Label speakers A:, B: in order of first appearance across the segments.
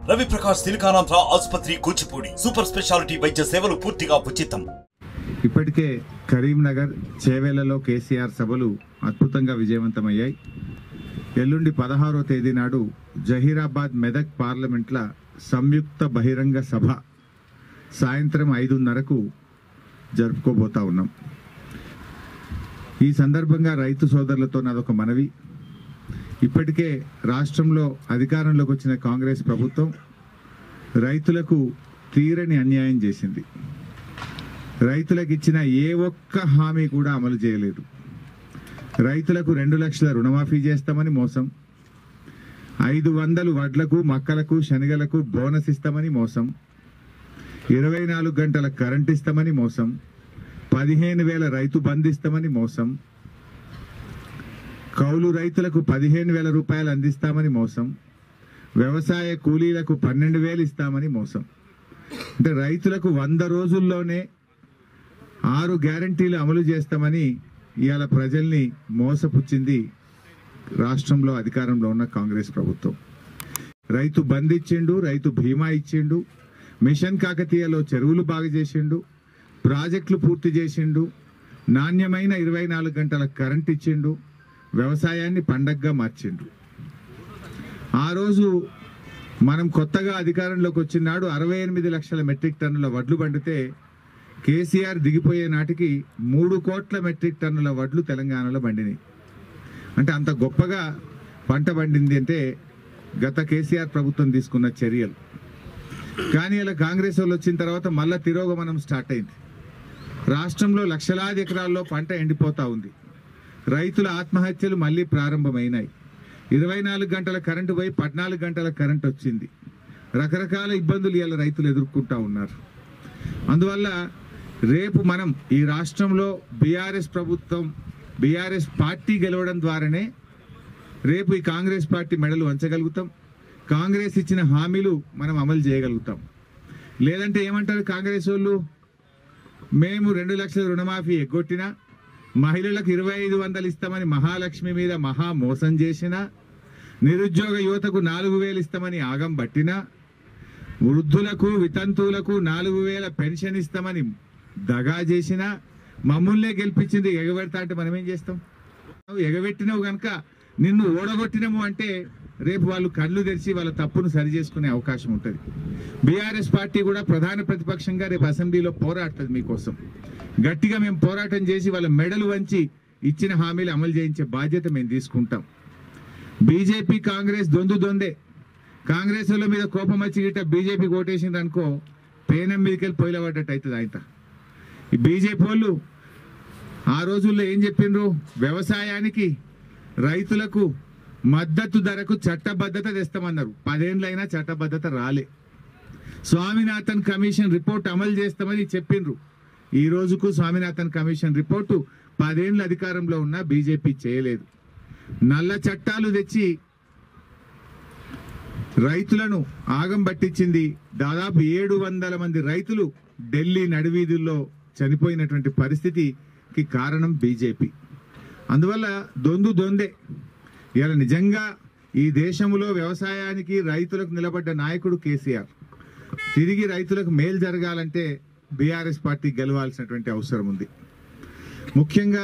A: రవి ప్రకాష్ సిలికానాంధ్ర ఆసుపత్రి Kuchipudi super speciality వైద్య సేవలు పూర్తిగా ఉచితం.
B: ఇప్పటికే కరీంనగర్ చేవేళ్లలో కేసీఆర్ సభలు అద్భుతంగా విజయవంతమయ్యాయి. ఎల్లుండి 16వ తేదీ నాడు జహీరాబాద్ మెదక్ పార్లమెంట్ల సంయుక్త బహిరంగ సభ సాయంత్రం 5:30కు జరుపుకోబోతా ఉన్నాం. ఈ సందర్భంగా రైతు సోదరులతో నాదొక మనవి. ఇప్పటికే రాష్ట్రంలో అధికారంలోకి వచ్చిన కాంగ్రెస్ ప్రభుత్వం రైతులకు తీరని అన్యాయం చేసింది. రైతులకు ఇచ్చిన ఏ ఒక్క హామీ కూడా అమలు చేయలేదు. రైతులకు 2 లక్షల రుణమాఫీ చేస్తామని మోసం, 500 వడ్లకు మక్కలకు శనగలకు బోనస్ ఇస్తామని మోసం, 24 గంటల కరెంట్ ఇస్తామని మోసం, 15,000 రైతు బంధు ఇస్తామని మోసం, కౌలు రైతులకు 15,000 రూపాయలు అందిస్తామని మోసం, వ్యవసాయ కూలీలకు 12,000 ఇస్తామని మోసం. అంటే రైతులకు 100 రోజుల్లోనే 6 గ్యారంటీలు అమలు చేస్తామని ఇవాళ ప్రజల్ని మోసపుచ్చింది రాష్ట్రంలో అధికారంలో ఉన్న కాంగ్రెస్ ప్రభుత్వం. రైతు బంధు ఇచ్చిండు, రైతు బీమా ఇచ్చిండు, మిషన్ కాకతీయలో చెరువులు బాగు చేసిండు, ప్రాజెక్టులు పూర్తి చేసిండు, నాణ్యమైన 24 గంటల కరెంట్ ఇచ్చిండు, వ్యవసాయాన్ని పండగగా మార్చిండు. ఆ రోజు మనం కొత్తగా అధికారంలోకి వచ్చినాడు 68 లక్షల మెట్రిక్ టన్నుల వడ్లు పండితే కేసీఆర్ దిగిపోయే నాటికి 3 కోట్ల మెట్రిక్ టన్నుల వడ్లు తెలంగాణలో పండినాయి. అంటే అంత గొప్పగా పంట పండింది అంటే గత కేసీఆర్ ప్రభుత్వం తీసుకున్న చర్యలు. కానీ ఇలా కాంగ్రెస్ వాళ్ళు వచ్చిన తర్వాత మళ్ళా తిరోగమనం స్టార్ట్ అయింది. రాష్ట్రంలో లక్షలాది ఎకరాల్లో పంట ఎండిపోతా ఉంది. రైతుల ఆత్మహత్యలు మళ్ళీ ప్రారంభమైనాయి. 24 గంటల కరెంటు పోయి 14 గంటల కరెంట్ వచ్చింది. రకరకాల ఇబ్బందులు ఇలా రైతులు ఎదుర్కొంటా ఉన్నారు. అందువల్ల రేపు మనం ఈ రాష్ట్రంలో బీఆర్ఎస్ పార్టీ గెలవడం ద్వారానే రేపు ఈ కాంగ్రెస్ పార్టీ మెడలు వంచగలుగుతాం. కాంగ్రెస్ ఇచ్చిన హామీలు మనం అమలు చేయగలుగుతాం. లేదంటే ఏమంటారు కాంగ్రెస్ వాళ్ళు, మేము 2 లక్షల రుణమాఫీ ఎగ్గొట్టినా, మహిళలకు 2,500 ఇస్తామని మహాలక్ష్మి మీద మహా మోసం చేసిన, నిరుద్యోగ యువతకు 4,000 ఇస్తామని ఆగం పట్టినా, వృద్ధులకు వితంతువులకు 4,000 పెన్షన్ ఇస్తామని దగా చేసిన, మమ్మల్నే గెలిపించింది ఎగబెడతా అంటే మనం ఏం చేస్తాం? ఎగబెట్టినవు కనుక నిన్ను ఓడగొట్టినము అంటే రేపు వాళ్ళు కళ్ళు తెరిచి వాళ్ళ తప్పును సరి చేసుకునే అవకాశం ఉంటుంది. బీఆర్ఎస్ పార్టీ కూడా ప్రధాన ప్రతిపక్షంగా రేపు అసెంబ్లీలో పోరాడుతుంది మీకోసం. గట్టిగా మేము పోరాటం చేసి వాళ్ళ మెడలు వంచి ఇచ్చిన హామీలు అమలు చేయించే బాధ్యత మేము తీసుకుంటాం. బీజేపీ కాంగ్రెస్ దొందే. కాంగ్రెస్ వాళ్ళ మీద కోపం వచ్చి గిట్ట బీజేపీ ఓటేసింది అనుకో, పేనం మీదకి వెళ్ళి పొయిలబడ్డట్టు అవుతుంది. ఆయన ఈ బీజేపీ వాళ్ళు ఆ రోజుల్లో ఏం చెప్పిండ్రు? వ్యవసాయానికి రైతులకు మద్దతు ధరకు చట్టబద్ధత తెస్తామన్నారు. 10 ఏళ్ళైనా చట్టబద్ధత రాలే. స్వామినాథన్ కమిషన్ రిపోర్ట్ అమలు చేస్తామని చెప్పిండ్రు. ఈ రోజుకు స్వామినాథన్ కమిషన్ రిపోర్టు 10 ఏళ్ళు అధికారంలో ఉన్న బీజేపీ చేయలేదు. నల్ల చట్టాలు తెచ్చి రైతులను ఆగం పట్టించింది. దాదాపు 700 మంది రైతులు ఢిల్లీ నడివీధుల్లో చనిపోయినటువంటి పరిస్థితికి కారణం బీజేపీ. అందువల్ల దొందే. ఇలా నిజంగా ఈ దేశంలో వ్యవసాయానికి రైతులకు నిలబడ్డ నాయకుడు కేసీఆర్. తిరిగి రైతులకు మేలు జరగాలంటే బీఆర్ఎస్ పార్టీ గెలవాల్సినటువంటి అవసరం ఉంది. ముఖ్యంగా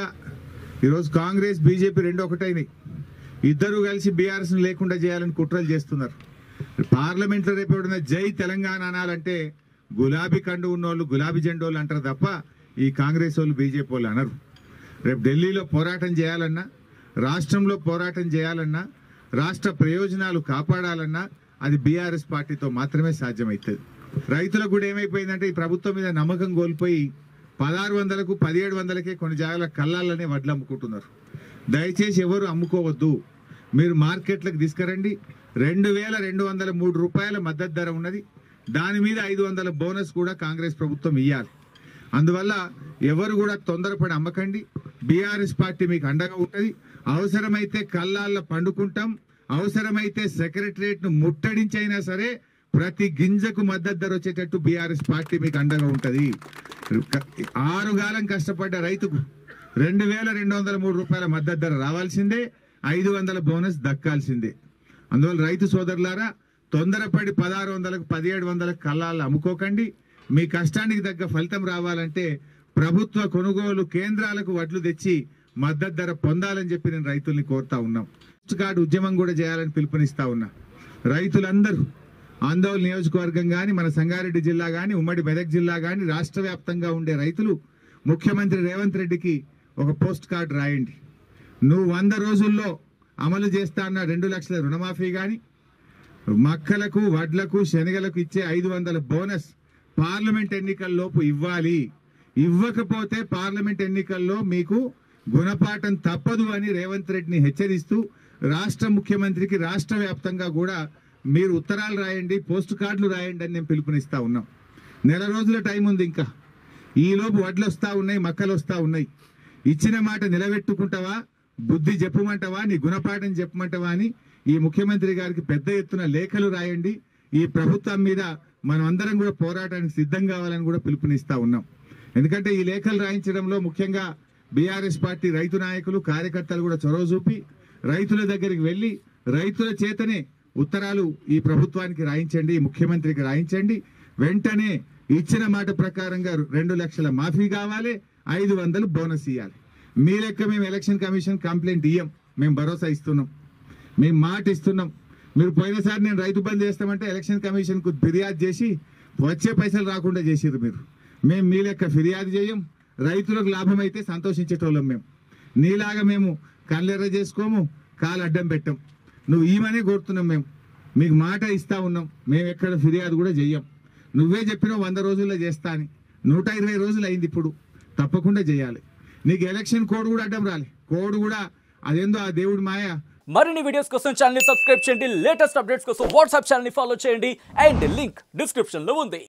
B: ఈరోజు కాంగ్రెస్ బీజేపీ 2 ఒకటైనాయి. ఇద్దరు కలిసి బీఆర్ఎస్ లేకుండా చేయాలని కుట్రలు చేస్తున్నారు. పార్లమెంట్లో రేపు ఎవడన్నా జై తెలంగాణ అనాలంటే గులాబీ కండు ఉన్నోళ్ళు గులాబీ జెండోళ్ళు అంటారు తప్ప ఈ కాంగ్రెస్ వాళ్ళు బీజేపీ వాళ్ళు అనరు. రేపు ఢిల్లీలో పోరాటం చేయాలన్నా, రాష్ట్రంలో పోరాటం చేయాలన్నా, రాష్ట్ర ప్రయోజనాలు కాపాడాలన్నా అది బీఆర్ఎస్ పార్టీతో మాత్రమే సాధ్యమవుతుంది. రైతులకు కూడా ఏమైపోయిందంటే ఈ ప్రభుత్వం మీద నమ్మకం కోల్పోయి 1600కు 1700కే కొన్ని జాగాల కళ్ళాలనే వడ్లు అమ్ముకుంటున్నారు. దయచేసి ఎవరు అమ్ముకోవద్దు. మీరు మార్కెట్లకు తీసుకురండి. 2,203 రూపాయల మద్దతు ధర ఉన్నది. దాని మీద 500 బోనస్ కూడా కాంగ్రెస్ ప్రభుత్వం ఇవ్వాలి. అందువల్ల ఎవరు కూడా తొందరపడి అమ్మకండి. బీఆర్ఎస్ పార్టీ మీకు అండగా ఉంటుంది. అవసరమైతే కళ్ళాల్లో పండుకుంటాం, అవసరమైతే సెక్రటరియట్ ను ముట్టడించైనా సరే ప్రతి గింజకు మద్దతు ధర వచ్చేటట్టు బీఆర్ఎస్ పార్టీ మీకు అండగా ఉంటుంది. 6 కాలం కష్టపడ్డ రైతుకు 2,203 రూపాయల మద్దతు ధర రావాల్సిందే, 500 బోనస్ దక్కాల్సిందే. అందువల్ల రైతు సోదరులారా తొందరపడి 1600కు 1700కు కల్లాలు అమ్ముకోకండి. మీ కష్టానికి తగ్గ ఫలితం రావాలంటే ప్రభుత్వ కొనుగోలు కేంద్రాలకు వడ్లు తెచ్చి మద్దతు ధర పొందాలని చెప్పి నేను రైతుల్ని కోరుతా ఉన్నాం. పోస్ట్ కార్డు ఉద్యమం కూడా చేయాలని పిలుపునిస్తా ఉన్నా. రైతులందరూ ఆందోళన నియోజకవర్గం కానీ, మన సంగారెడ్డి జిల్లా కానీ, ఉమ్మడి మెదక్ జిల్లా కానీ, రాష్ట్ర వ్యాప్తంగా ఉండే రైతులు ముఖ్యమంత్రి రేవంత్ రెడ్డికి ఒక పోస్ట్ కార్డు రాయండి. నువ్వు 100 రోజుల్లో అమలు చేస్తా అన్న 2 లక్షల రుణమాఫీ కానీ, మక్కలకు, వడ్లకు, శనగలకు ఇచ్చే 500 బోనస్ పార్లమెంట్ ఎన్నికల్లోపు ఇవ్వాలి. ఇవ్వకపోతే పార్లమెంట్ ఎన్నికల్లో మీకు గుణపాఠం తప్పదు అని రేవంత్ రెడ్డిని హెచ్చరిస్తూ రాష్ట్ర ముఖ్యమంత్రికి రాష్ట్ర వ్యాప్తంగా కూడా మీరు ఉత్తరాలు రాయండి, పోస్ట్ కార్డులు రాయండి అని నేను పిలుపునిస్తా ఉన్నాం. నెల రోజుల టైం ఉంది. ఇంకా ఈలోపు వడ్లు వస్తూ ఉన్నాయి, మక్కలు వస్తూ ఉన్నాయి. ఇచ్చిన మాట నిలబెట్టుకుంటావా, బుద్ధి చెప్పమంటావా, నీ గుణపాఠం చెప్పమంటావా అని ఈ ముఖ్యమంత్రి గారికి పెద్ద ఎత్తున లేఖలు రాయండి. ఈ ప్రభుత్వం మీద మనం అందరం కూడా పోరాటానికి సిద్ధం కావాలని కూడా పిలుపునిస్తా ఉన్నాం. ఎందుకంటే ఈ లేఖలు రాయించడంలో ముఖ్యంగా బీఆర్ఎస్ పార్టీ రైతు నాయకులు, కార్యకర్తలు కూడా చొరవ చూపి రైతుల దగ్గరికి వెళ్లి రైతుల చేతనే ఉత్తరాలు ఈ ప్రభుత్వానికి రాయించండి, ముఖ్యమంత్రికి రాయించండి. వెంటనే ఇచ్చిన మాట ప్రకారంగా 2 లక్షల మాఫీ కావాలి, 500 బోనస్ ఇవ్వాలి. మీ లెక్క మేము ఎలక్షన్ కమిషన్ కంప్లైంట్ ఇయ్యం, మేము భరోసా ఇస్తున్నాం, మేము మాట ఇస్తున్నాం. మీరు పోయినసారి నేను రైతు బంద్ చేస్తామంటే ఎలక్షన్ కమిషన్ కు ఫిర్యాదు చేసి వచ్చే పైసలు రాకుండా చేసిరు మీరు. మేము మీ లెక్క ఫిర్యాదు చేయం. రైతులకు లాభం అయితే సంతోషించేటోళ్ళం. మేము నీలాగా మేము కళ్ళెర్ర చేసుకోము, కాలు అడ్డం పెట్టం. నువ్వు ఈమనే కోరుతున్నాం. మేము మీకు మాట ఇస్తా ఉన్నాం, మేము ఎక్కడ ఫిర్యాదు కూడా చెయ్యం. నువ్వే చెప్పినావు 100 రోజుల్లో చేస్తా అని. 120 రోజులు అయింది. ఇప్పుడు తప్పకుండా చేయాలి. నీకు ఎలక్షన్ కోడ్ కూడా అడ్డం రాలే. కోడ్ కూడా అదేందో ఆ దేవుడి మాయ.
C: మరిన్ని వీడియోస్ కోసం ఛానల్ ని సబ్స్క్రైబ్ చేయండి. లేటెస్ట్ అప్డేట్స్ కోసం వాట్సాప్ ఛానల్ ని ఫాలో చేయండి. అండ్ లింక్ డిస్క్రిప్షన్ లో ఉంది.